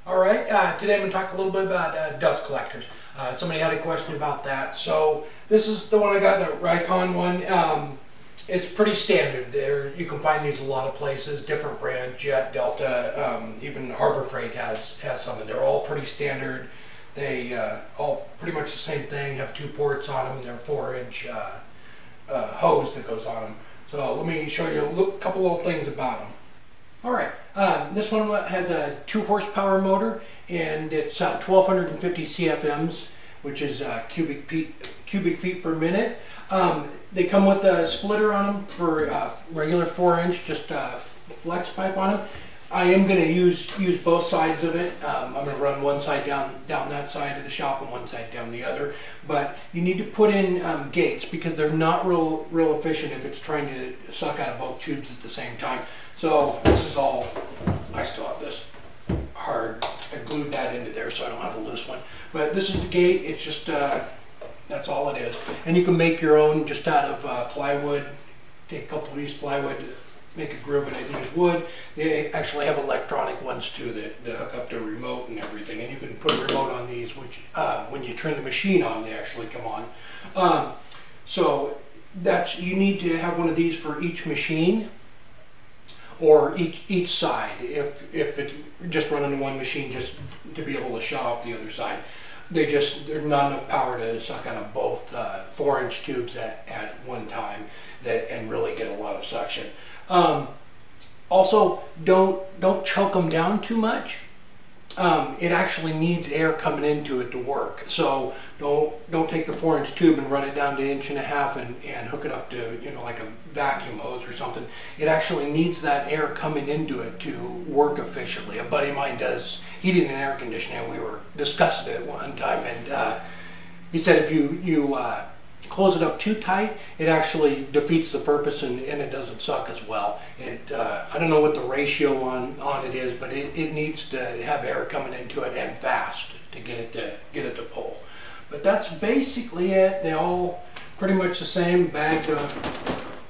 All right, today I'm going to talk a little bit about dust collectors. Somebody had a question about that. So this is the one I got, the Raycon one. It's pretty standard. You can find these a lot of places, different brands, Jet, Delta, even Harbor Freight has some, and they're all pretty standard. They all pretty much the same thing, have 2 ports on them, and they're 4-inch hose that goes on them. So let me show you a couple little things about them. Alright, this one has a 2 horsepower motor, and it's 1250 CFMs, which is cubic feet per minute. They come with a splitter on them for regular 4-inch, just flex pipe on them. I am going to use both sides of it. I'm going to run one side down that side of the shop and one side down the other. But you need to put in gates because they're not real efficient if it's trying to suck out of both tubes at the same time. So this is all, I still have this hard, I glued that into there so I don't have a loose one. But this is the gate, it's just, that's all it is. And you can make your own just out of plywood, take a couple of these plywood, make a groove, and I think it's wood. They actually have electronic ones too that hook up to a remote and everything. And you can put a remote on these, which when you turn the machine on, they actually come on. So you need to have one of these for each machine, or each side. If it's just running one machine just to be able to shut off the other side, there's not enough power to suck out of both 4-inch tubes at one time and really get a lot of suction. Also, don't choke them down too much. It actually needs air coming into it to work. So don't take the 4-inch tube and run it down to 1.5 inches and hook it up to, like a vacuum hose or something. It actually needs that air coming into it to work efficiently. A buddy of mine does heating and air conditioning. We were discussing it one time, and he said if you close it up too tight, it actually defeats the purpose and it doesn't suck as well. I don't know what the ratio on it is, but it needs to have air coming into it and fast to get it to pull. But that's basically it. They all pretty much the same bag to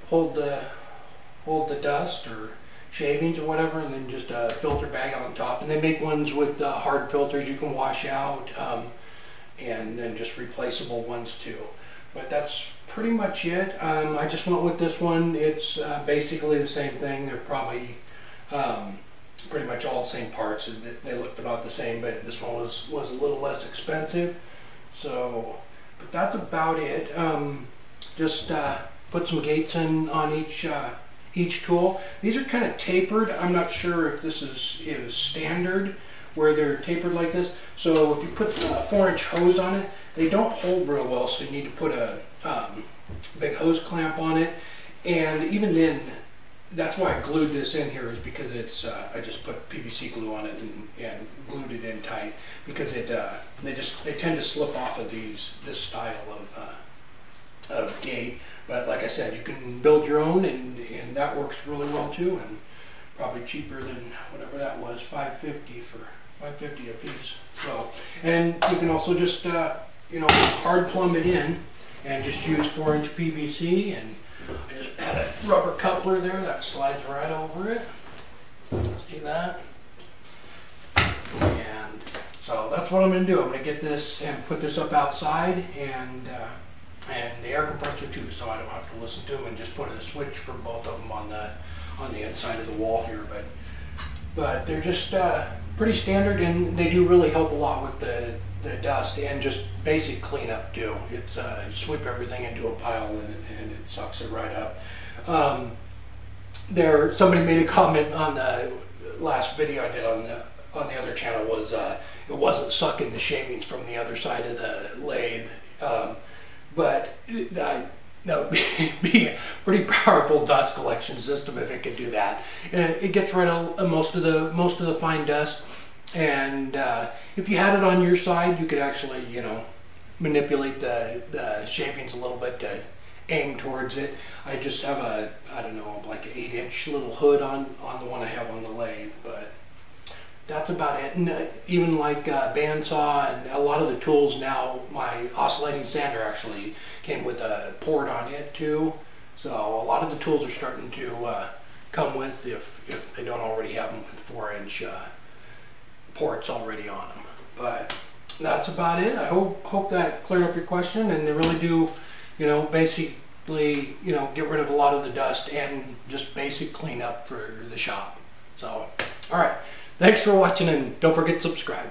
hold the dust or shavings or whatever, and then just a filter bag on top. And they make ones with hard filters you can wash out, and then just replaceable ones too. But that's pretty much it. I just went with this one. It's basically the same thing. They're probably pretty much all the same parts. They looked about the same, but this one was a little less expensive. So, but that's about it. Just put some gates in on each tool. These are kind of tapered. I'm not sure if this is standard where they're tapered like this. So if you put a 4-inch hose on it, they don't hold real well, so you need to put a big hose clamp on it. And even then, that's why I glued this in here, is because it's I just put PVC glue on it and glued it in tight, because they tend to slip off of this style of gate. But like I said, you can build your own, and that works really well too, and probably cheaper than whatever that was, $5.50 a piece. So, and you can also just hard plumb it in and just use 4-inch PVC, and I just had a rubber coupler there that slides right over it. See that? And so that's what I'm going to do. I'm going to get this and put this up outside, and the air compressor too, so I don't have to listen to them, and just put a switch for both of them on the inside of the wall here. But they're just pretty standard, and they do really help a lot with the dust and just basic cleanup too. It's sweep everything into a pile, and it sucks it right up. Somebody made a comment on the last video I did on the other channel, was it wasn't sucking the shavings from the other side of the lathe. But that would be a pretty powerful dust collection system if it could do that. It gets rid of most of the fine dust, and if you had it on your side, you could actually manipulate the shavings a little bit to aim towards it. I just have like an 8-inch little hood on the one I have on the lathe, but that's about it. And even like bandsaw and a lot of the tools now, my oscillating sander actually came with a port on it too. So a lot of the tools are starting to come with, if they don't already have them with 4-inch ports already on them. But that's about it. I hope that cleared up your question, and they really do, you know, basically, you know, get rid of a lot of the dust and just basic cleanup for the shop. So, all right. Thanks for watching, and don't forget to subscribe.